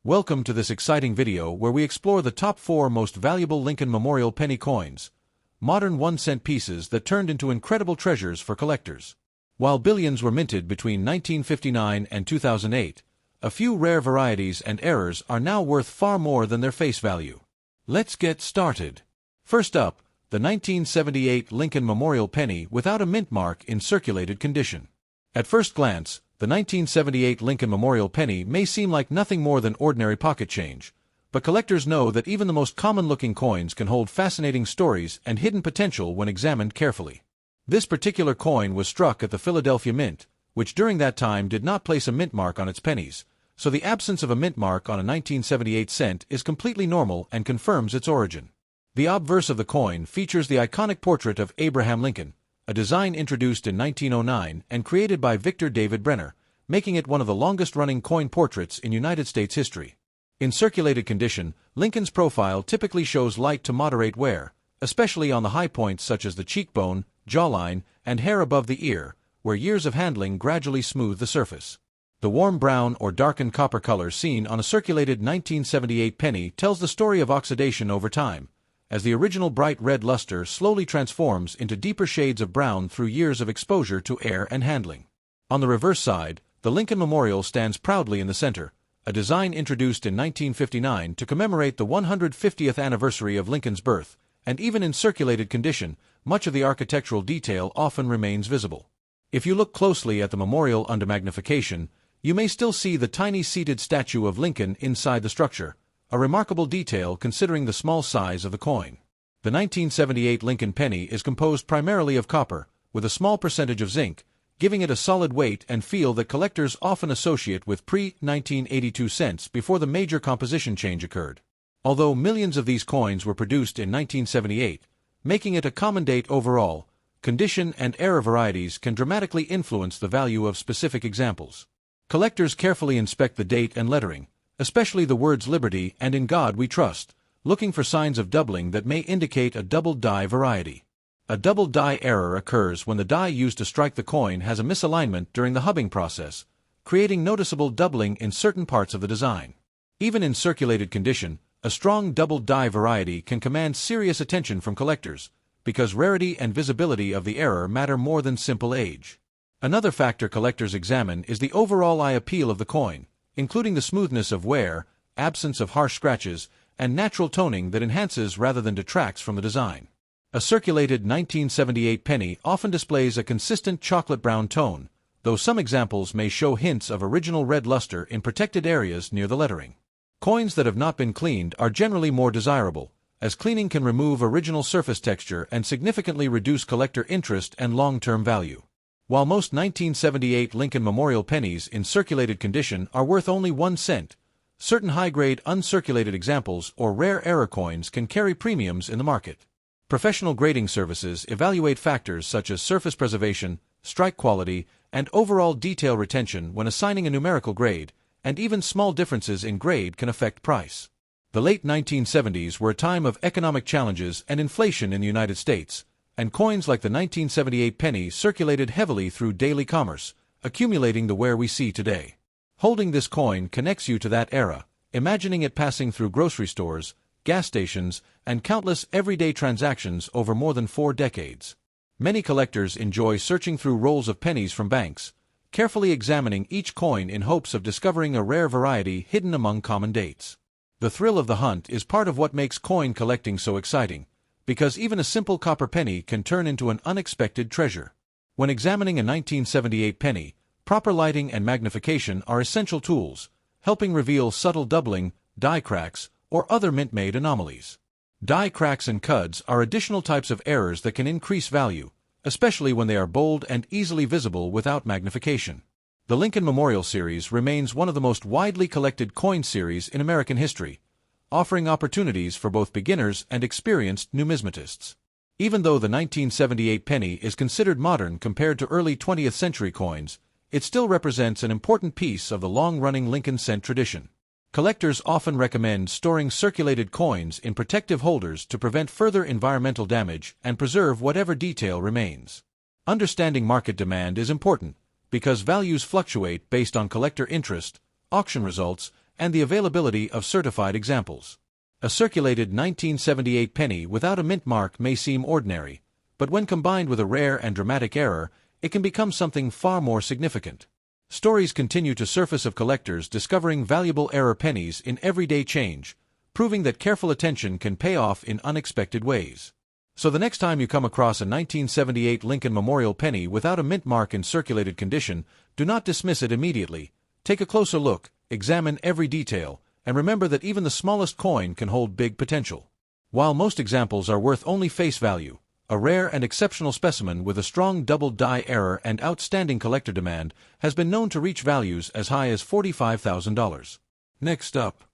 Welcome to this exciting video where we explore the top 4 most valuable Lincoln Memorial penny coins, modern 1-cent pieces that turned into incredible treasures for collectors. While billions were minted between 1959 and 2008, a few rare varieties and errors are now worth far more than their face value. Let's get started. First up, the 1978 Lincoln Memorial penny without a mint mark in circulated condition. At first glance, the 1978 Lincoln Memorial penny may seem like nothing more than ordinary pocket change, but collectors know that even the most common-looking coins can hold fascinating stories and hidden potential when examined carefully. This particular coin was struck at the Philadelphia Mint, which during that time did not place a mint mark on its pennies, so the absence of a mint mark on a 1978 cent is completely normal and confirms its origin. The obverse of the coin features the iconic portrait of Abraham Lincoln, a design introduced in 1909 and created by Victor David Brenner, making it one of the longest-running coin portraits in United States history. In circulated condition, Lincoln's profile typically shows light to moderate wear, especially on the high points such as the cheekbone, jawline, and hair above the ear, where years of handling gradually smooth the surface. The warm brown or darkened copper color seen on a circulated 1978 penny tells the story of oxidation over time, as the original bright red luster slowly transforms into deeper shades of brown through years of exposure to air and handling. On the reverse side, the Lincoln Memorial stands proudly in the center, a design introduced in 1959 to commemorate the 150th anniversary of Lincoln's birth, and even in circulated condition, much of the architectural detail often remains visible. If you look closely at the memorial under magnification, you may still see the tiny seated statue of Lincoln inside the structure, a remarkable detail considering the small size of the coin. The 1978 Lincoln penny is composed primarily of copper, with a small percentage of zinc, giving it a solid weight and feel that collectors often associate with pre-1982 cents before the major composition change occurred. Although millions of these coins were produced in 1978, making it a common date overall, condition and era varieties can dramatically influence the value of specific examples. Collectors carefully inspect the date and lettering, especially the words Liberty and In God We Trust, looking for signs of doubling that may indicate a double die variety. A double die error occurs when the die used to strike the coin has a misalignment during the hubbing process, creating noticeable doubling in certain parts of the design. Even in circulated condition, a strong double die variety can command serious attention from collectors, because rarity and visibility of the error matter more than simple age. Another factor collectors examine is the overall eye appeal of the coin, including the smoothness of wear, absence of harsh scratches, and natural toning that enhances rather than detracts from the design. A circulated 1978 penny often displays a consistent chocolate brown tone, though some examples may show hints of original red luster in protected areas near the lettering. Coins that have not been cleaned are generally more desirable, as cleaning can remove original surface texture and significantly reduce collector interest and long-term value. While most 1978 Lincoln Memorial pennies in circulated condition are worth only 1 cent, certain high-grade uncirculated examples or rare error coins can carry premiums in the market. Professional grading services evaluate factors such as surface preservation, strike quality, and overall detail retention when assigning a numerical grade, and even small differences in grade can affect price. The late 1970s were a time of economic challenges and inflation in the United States, and coins like the 1978 penny circulated heavily through daily commerce, accumulating the wear we see today. Holding this coin connects you to that era, imagining it passing through grocery stores, gas stations, and countless everyday transactions over more than 4 decades. Many collectors enjoy searching through rolls of pennies from banks, carefully examining each coin in hopes of discovering a rare variety hidden among common dates. The thrill of the hunt is part of what makes coin collecting so exciting, because even a simple copper penny can turn into an unexpected treasure. When examining a 1978 penny, proper lighting and magnification are essential tools, helping reveal subtle doubling, die cracks, or other mint-made anomalies. Die cracks and cuds are additional types of errors that can increase value, especially when they are bold and easily visible without magnification. The Lincoln Memorial Series remains one of the most widely collected coin series in American history, offering opportunities for both beginners and experienced numismatists. Even though the 1978 penny is considered modern compared to early 20th century coins, it still represents an important piece of the long-running Lincoln cent tradition. Collectors often recommend storing circulated coins in protective holders to prevent further environmental damage and preserve whatever detail remains. Understanding market demand is important, because values fluctuate based on collector interest, auction results, and the availability of certified examples. A circulated 1978 penny without a mint mark may seem ordinary, but when combined with a rare and dramatic error, it can become something far more significant. Stories continue to surface of collectors discovering valuable error pennies in everyday change, proving that careful attention can pay off in unexpected ways. So the next time you come across a 1978 Lincoln Memorial penny without a mint mark in circulated condition, do not dismiss it immediately. Take a closer look, examine every detail, and remember that even the smallest coin can hold big potential. While most examples are worth only face value, a rare and exceptional specimen with a strong double die error and outstanding collector demand has been known to reach values as high as $45,000. Next up,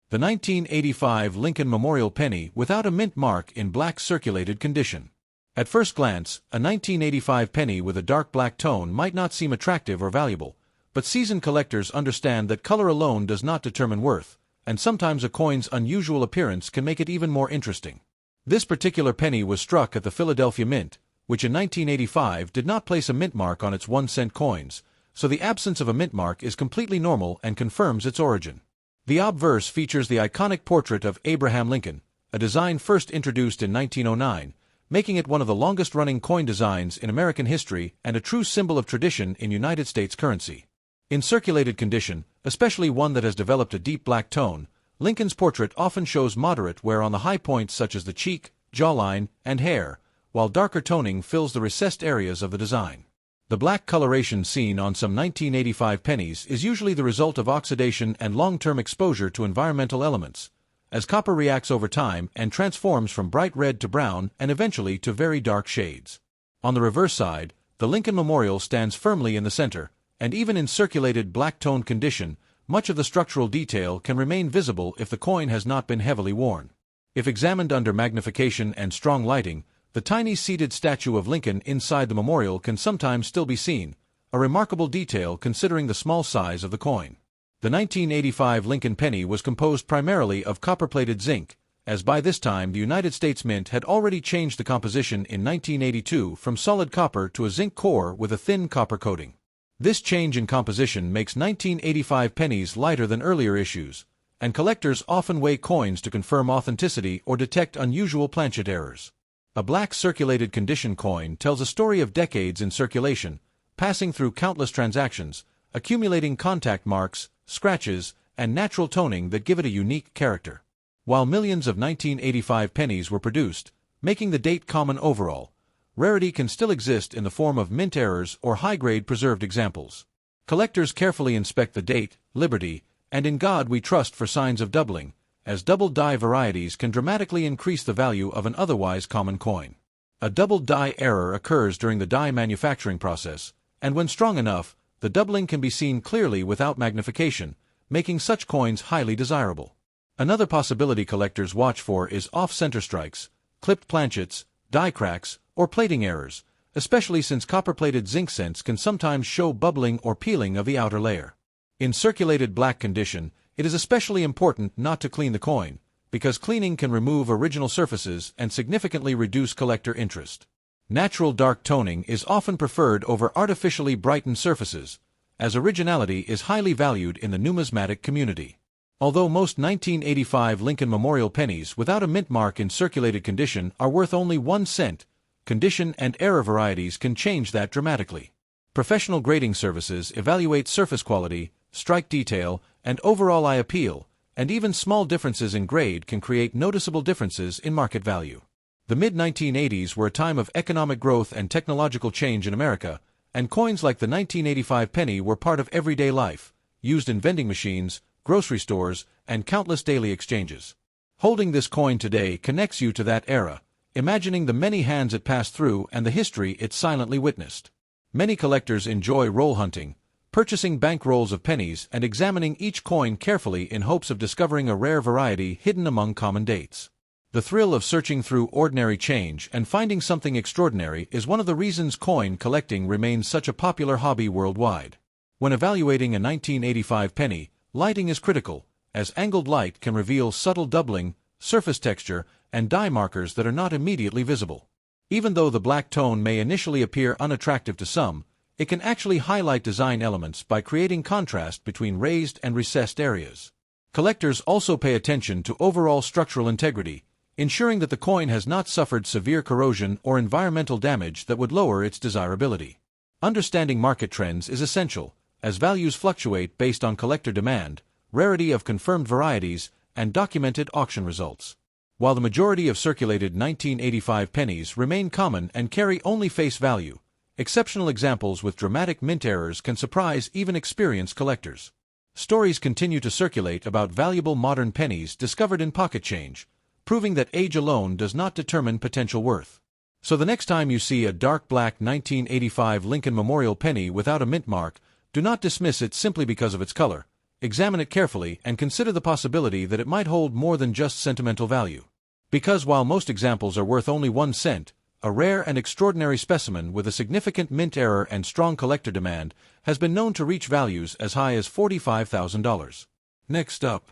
the 1985 Lincoln Memorial penny without a mint mark in black circulated condition. At first glance, a 1985 penny with a dark black tone might not seem attractive or valuable, but seasoned collectors understand that color alone does not determine worth, and sometimes a coin's unusual appearance can make it even more interesting. This particular penny was struck at the Philadelphia Mint, which in 1985 did not place a mint mark on its 1-cent coins, so the absence of a mint mark is completely normal and confirms its origin. The obverse features the iconic portrait of Abraham Lincoln, a design first introduced in 1909, making it one of the longest-running coin designs in American history and a true symbol of tradition in United States currency. In circulated condition, especially one that has developed a deep black tone, Lincoln's portrait often shows moderate wear on the high points such as the cheek, jawline, and hair, while darker toning fills the recessed areas of the design. The black coloration seen on some 1985 pennies is usually the result of oxidation and long-term exposure to environmental elements, as copper reacts over time and transforms from bright red to brown and eventually to very dark shades. On the reverse side, the Lincoln Memorial stands firmly in the center, and even in circulated black-toned condition, much of the structural detail can remain visible if the coin has not been heavily worn. If examined under magnification and strong lighting, the tiny seated statue of Lincoln inside the memorial can sometimes still be seen, a remarkable detail considering the small size of the coin. The 1985 Lincoln penny was composed primarily of copper-plated zinc, as by this time the United States Mint had already changed the composition in 1982 from solid copper to a zinc core with a thin copper coating. This change in composition makes 1985 pennies lighter than earlier issues, and collectors often weigh coins to confirm authenticity or detect unusual planchet errors. A black circulated condition coin tells a story of decades in circulation, passing through countless transactions, accumulating contact marks, scratches, and natural toning that give it a unique character. While millions of 1985 pennies were produced, making the date common overall, rarity can still exist in the form of mint errors or high-grade preserved examples. Collectors carefully inspect the date, liberty, and in God we trust for signs of doubling, as double die varieties can dramatically increase the value of an otherwise common coin. A double die error occurs during the die manufacturing process, and when strong enough, the doubling can be seen clearly without magnification, making such coins highly desirable. Another possibility collectors watch for is off-center strikes, clipped planchets, die cracks, or plating errors, especially since copper-plated zinc cents can sometimes show bubbling or peeling of the outer layer. In circulated black condition, it is especially important not to clean the coin, because cleaning can remove original surfaces and significantly reduce collector interest. Natural dark toning is often preferred over artificially brightened surfaces, as originality is highly valued in the numismatic community. Although most 1985 Lincoln Memorial pennies without a mint mark in circulated condition are worth only 1 cent, condition and error varieties can change that dramatically. Professional grading services evaluate surface quality, strike detail, and overall eye appeal, and even small differences in grade can create noticeable differences in market value. The mid-1980s were a time of economic growth and technological change in America, and coins like the 1985 penny were part of everyday life, used in vending machines, grocery stores, and countless daily exchanges. Holding this coin today connects you to that era, imagining the many hands it passed through and the history it silently witnessed. Many collectors enjoy roll hunting, purchasing bank rolls of pennies and examining each coin carefully in hopes of discovering a rare variety hidden among common dates. The thrill of searching through ordinary change and finding something extraordinary is one of the reasons coin collecting remains such a popular hobby worldwide. When evaluating a 1985 penny, lighting is critical, as angled light can reveal subtle doubling, surface texture, and die markers that are not immediately visible. Even though the black tone may initially appear unattractive to some, it can actually highlight design elements by creating contrast between raised and recessed areas. Collectors also pay attention to overall structural integrity, ensuring that the coin has not suffered severe corrosion or environmental damage that would lower its desirability. Understanding market trends is essential, as values fluctuate based on collector demand, rarity of confirmed varieties, and documented auction results. While the majority of circulated 1985 pennies remain common and carry only face value, exceptional examples with dramatic mint errors can surprise even experienced collectors. Stories continue to circulate about valuable modern pennies discovered in pocket change, proving that age alone does not determine potential worth. So the next time you see a dark black 1985 Lincoln Memorial penny without a mint mark, do not dismiss it simply because of its color. Examine it carefully and consider the possibility that it might hold more than just sentimental value. Because while most examples are worth only 1 cent, a rare and extraordinary specimen with a significant mint error and strong collector demand has been known to reach values as high as $45,000. Next up,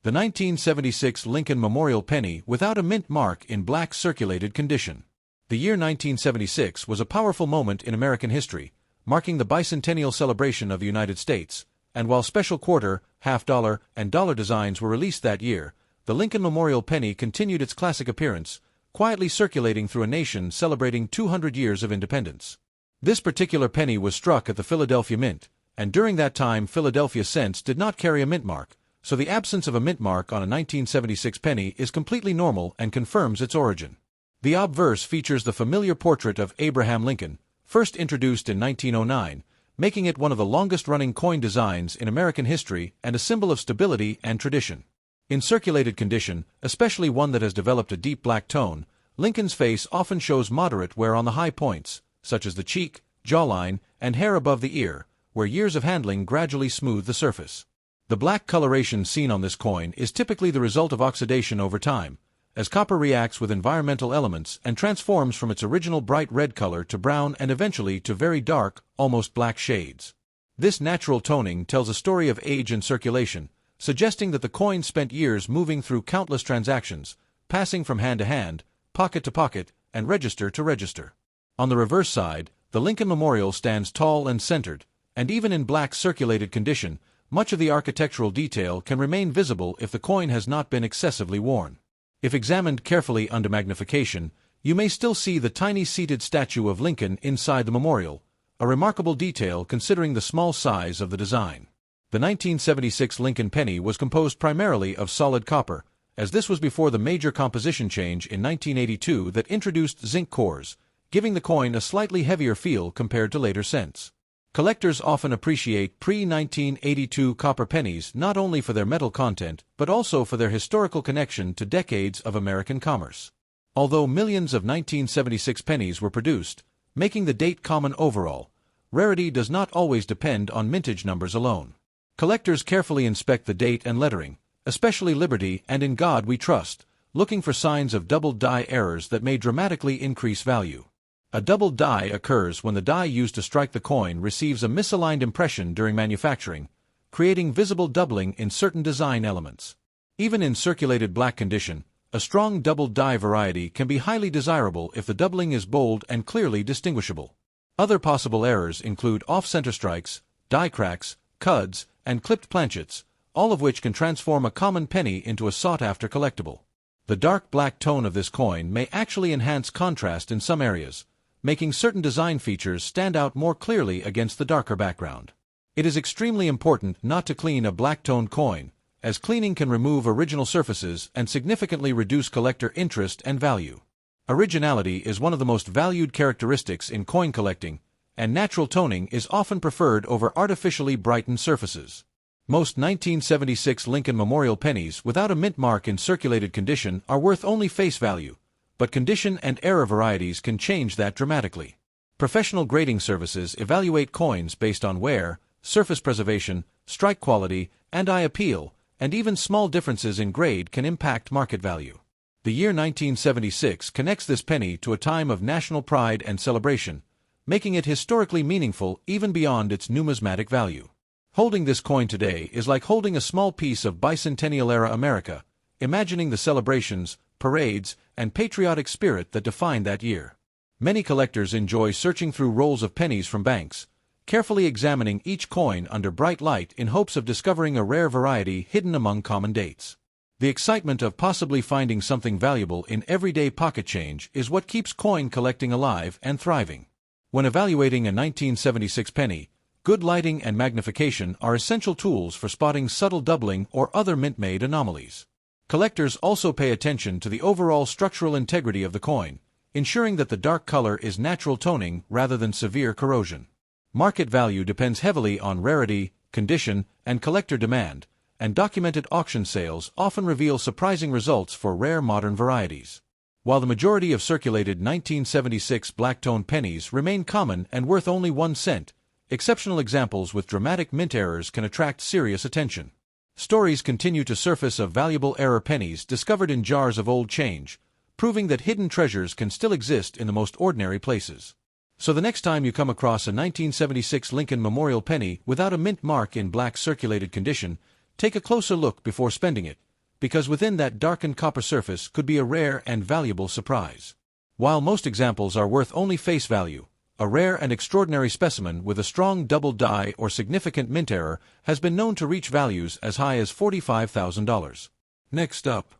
the 1976 Lincoln Memorial penny without a mint mark in black circulated condition. The year 1976 was a powerful moment in American history, marking the bicentennial celebration of the United States, and while special quarter, half-dollar, and dollar designs were released that year, the Lincoln Memorial penny continued its classic appearance, quietly circulating through a nation celebrating 200 years of independence. This particular penny was struck at the Philadelphia Mint, and during that time Philadelphia cents did not carry a mint mark, so the absence of a mint mark on a 1976 penny is completely normal and confirms its origin. The obverse features the familiar portrait of Abraham Lincoln, first introduced in 1909, making it one of the longest-running coin designs in American history and a symbol of stability and tradition. In circulated condition, especially one that has developed a deep black tone, Lincoln's face often shows moderate wear on the high points, such as the cheek, jawline, and hair above the ear, where years of handling gradually smooth the surface. The black coloration seen on this coin is typically the result of oxidation over time, as copper reacts with environmental elements and transforms from its original bright red color to brown and eventually to very dark, almost black shades. This natural toning tells a story of age and circulation, suggesting that the coin spent years moving through countless transactions, passing from hand to hand, pocket to pocket, and register to register. On the reverse side, the Lincoln Memorial stands tall and centered, and even in black circulated condition, much of the architectural detail can remain visible if the coin has not been excessively worn. If examined carefully under magnification, you may still see the tiny seated statue of Lincoln inside the memorial, a remarkable detail considering the small size of the design. The 1976 Lincoln penny was composed primarily of solid copper, as this was before the major composition change in 1982 that introduced zinc cores, giving the coin a slightly heavier feel compared to later cents. Collectors often appreciate pre-1982 copper pennies not only for their metal content but also for their historical connection to decades of American commerce. Although millions of 1976 pennies were produced, making the date common overall, rarity does not always depend on mintage numbers alone. Collectors carefully inspect the date and lettering, especially Liberty and In God We Trust, looking for signs of double die errors that may dramatically increase value. A double die occurs when the die used to strike the coin receives a misaligned impression during manufacturing, creating visible doubling in certain design elements. Even in circulated black condition, a strong double die variety can be highly desirable if the doubling is bold and clearly distinguishable. Other possible errors include off-center strikes, die cracks, cuds, and clipped planchets, all of which can transform a common penny into a sought-after collectible. The dark black tone of this coin may actually enhance contrast in some areas, making certain design features stand out more clearly against the darker background. It is extremely important not to clean a black-toned coin, as cleaning can remove original surfaces and significantly reduce collector interest and value. Originality is one of the most valued characteristics in coin collecting, and natural toning is often preferred over artificially brightened surfaces. Most 1976 Lincoln Memorial pennies without a mint mark in circulated condition are worth only face value, but condition and error varieties can change that dramatically. Professional grading services evaluate coins based on wear, surface preservation, strike quality, and eye appeal, and even small differences in grade can impact market value. The year 1976 connects this penny to a time of national pride and celebration, making it historically meaningful even beyond its numismatic value. Holding this coin today is like holding a small piece of bicentennial-era America, imagining the celebrations, parades, and patriotic spirit that defined that year. Many collectors enjoy searching through rolls of pennies from banks, carefully examining each coin under bright light in hopes of discovering a rare variety hidden among common dates. The excitement of possibly finding something valuable in everyday pocket change is what keeps coin collecting alive and thriving. When evaluating a 1976 penny, good lighting and magnification are essential tools for spotting subtle doubling or other mint-made anomalies. Collectors also pay attention to the overall structural integrity of the coin, ensuring that the dark color is natural toning rather than severe corrosion. Market value depends heavily on rarity, condition, and collector demand, and documented auction sales often reveal surprising results for rare modern varieties. While the majority of circulated 1976 black-tone pennies remain common and worth only 1 cent, exceptional examples with dramatic mint errors can attract serious attention. Stories continue to surface of valuable error pennies discovered in jars of old change, proving that hidden treasures can still exist in the most ordinary places. So the next time you come across a 1976 Lincoln Memorial penny without a mint mark in black circulated condition, take a closer look before spending it, because within that darkened copper surface could be a rare and valuable surprise. While most examples are worth only face value, a rare and extraordinary specimen with a strong double die or significant mint error has been known to reach values as high as $45,000. Next up,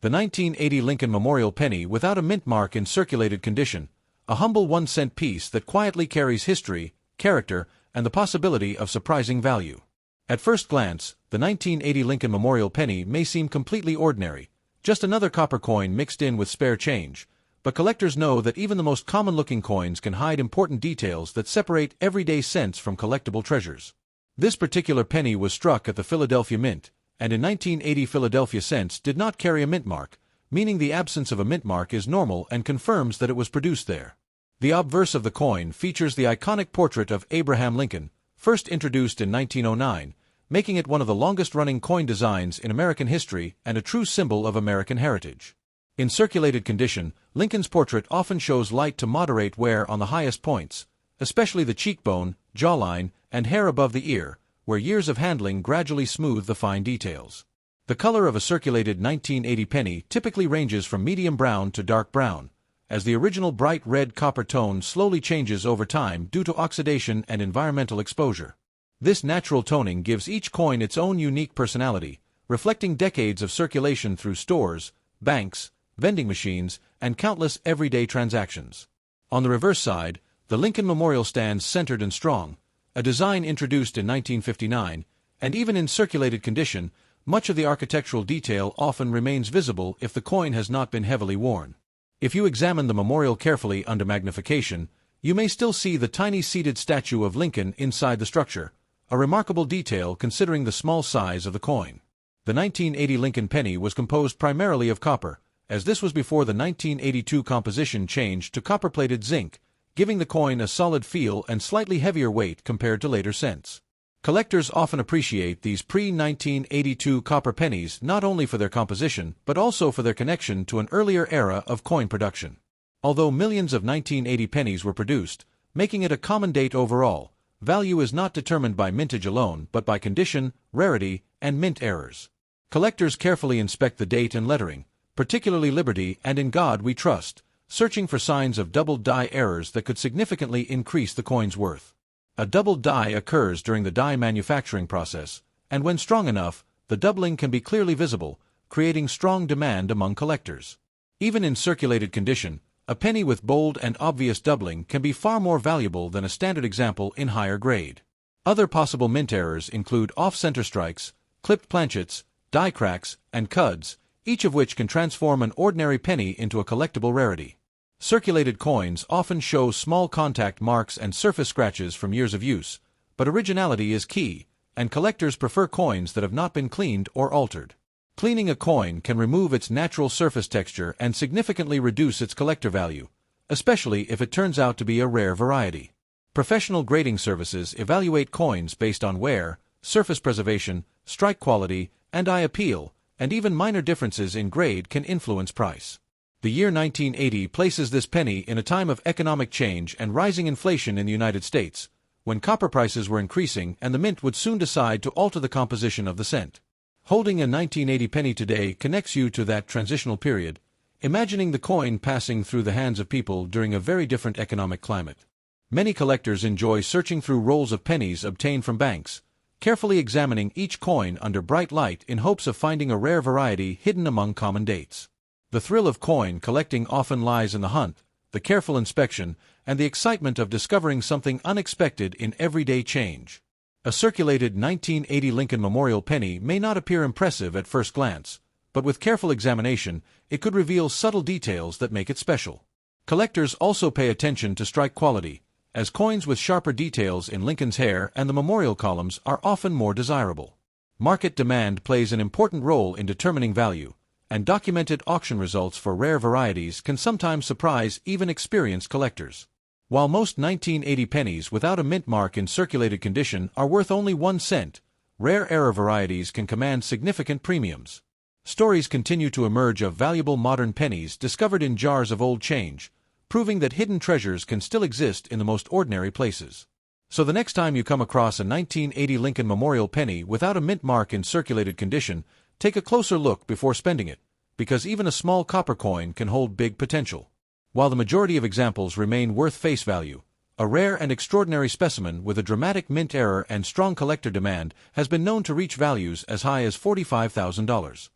the 1980 Lincoln Memorial penny without a mint mark in circulated condition, a humble 1-cent piece that quietly carries history, character, and the possibility of surprising value. At first glance, the 1980 Lincoln Memorial penny may seem completely ordinary, just another copper coin mixed in with spare change, but collectors know that even the most common-looking coins can hide important details that separate everyday cents from collectible treasures. This particular penny was struck at the Philadelphia Mint, and in 1980 Philadelphia cents did not carry a mint mark, meaning the absence of a mint mark is normal and confirms that it was produced there. The obverse of the coin features the iconic portrait of Abraham Lincoln, first introduced in 1909, making it one of the longest-running coin designs in American history and a true symbol of American heritage. In circulated condition, Lincoln's portrait often shows light to moderate wear on the highest points, especially the cheekbone, jawline, and hair above the ear, where years of handling gradually smooth the fine details. The color of a circulated 1980 penny typically ranges from medium brown to dark brown, as the original bright red copper tone slowly changes over time due to oxidation and environmental exposure. This natural toning gives each coin its own unique personality, reflecting decades of circulation through stores, banks, vending machines, and countless everyday transactions. On the reverse side, the Lincoln Memorial stands centered and strong, a design introduced in 1959, and even in circulated condition, much of the architectural detail often remains visible if the coin has not been heavily worn. If you examine the memorial carefully under magnification, you may still see the tiny seated statue of Lincoln inside the structure, a remarkable detail considering the small size of the coin. The 1980 Lincoln penny was composed primarily of copper, as this was before the 1982 composition changed to copper-plated zinc, giving the coin a solid feel and slightly heavier weight compared to later cents. Collectors often appreciate these pre-1982 copper pennies not only for their composition but also for their connection to an earlier era of coin production. Although millions of 1980 pennies were produced, making it a common date overall, value is not determined by mintage alone but by condition, rarity, and mint errors. Collectors carefully inspect the date and lettering, particularly Liberty and In God We Trust, searching for signs of double die errors that could significantly increase the coin's worth. A double die occurs during the die manufacturing process, and when strong enough, the doubling can be clearly visible, creating strong demand among collectors. Even in circulated condition, a penny with bold and obvious doubling can be far more valuable than a standard example in higher grade. Other possible mint errors include off-center strikes, clipped planchets, die cracks, and cuds, each of which can transform an ordinary penny into a collectible rarity. Circulated coins often show small contact marks and surface scratches from years of use, but originality is key, and collectors prefer coins that have not been cleaned or altered. Cleaning a coin can remove its natural surface texture and significantly reduce its collector value, especially if it turns out to be a rare variety. Professional grading services evaluate coins based on wear, surface preservation, strike quality, and eye appeal, and even minor differences in grade can influence price. The year 1980 places this penny in a time of economic change and rising inflation in the United States, when copper prices were increasing and the mint would soon decide to alter the composition of the cent. Holding a 1980 penny today connects you to that transitional period, imagining the coin passing through the hands of people during a very different economic climate. Many collectors enjoy searching through rolls of pennies obtained from banks, carefully examining each coin under bright light in hopes of finding a rare variety hidden among common dates. The thrill of coin collecting often lies in the hunt, the careful inspection, and the excitement of discovering something unexpected in everyday change. A circulated 1980 Lincoln Memorial penny may not appear impressive at first glance, but with careful examination, it could reveal subtle details that make it special. Collectors also pay attention to strike quality, as coins with sharper details in Lincoln's hair and the memorial columns are often more desirable. Market demand plays an important role in determining value, and documented auction results for rare varieties can sometimes surprise even experienced collectors. While most 1980 pennies without a mint mark in circulated condition are worth only 1 cent, rare error varieties can command significant premiums. Stories continue to emerge of valuable modern pennies discovered in jars of old change, proving that hidden treasures can still exist in the most ordinary places. So the next time you come across a 1980 Lincoln Memorial penny without a mint mark in circulated condition, take a closer look before spending it, because even a small copper coin can hold big potential. While the majority of examples remain worth face value, a rare and extraordinary specimen with a dramatic mint error and strong collector demand has been known to reach values as high as $45,000.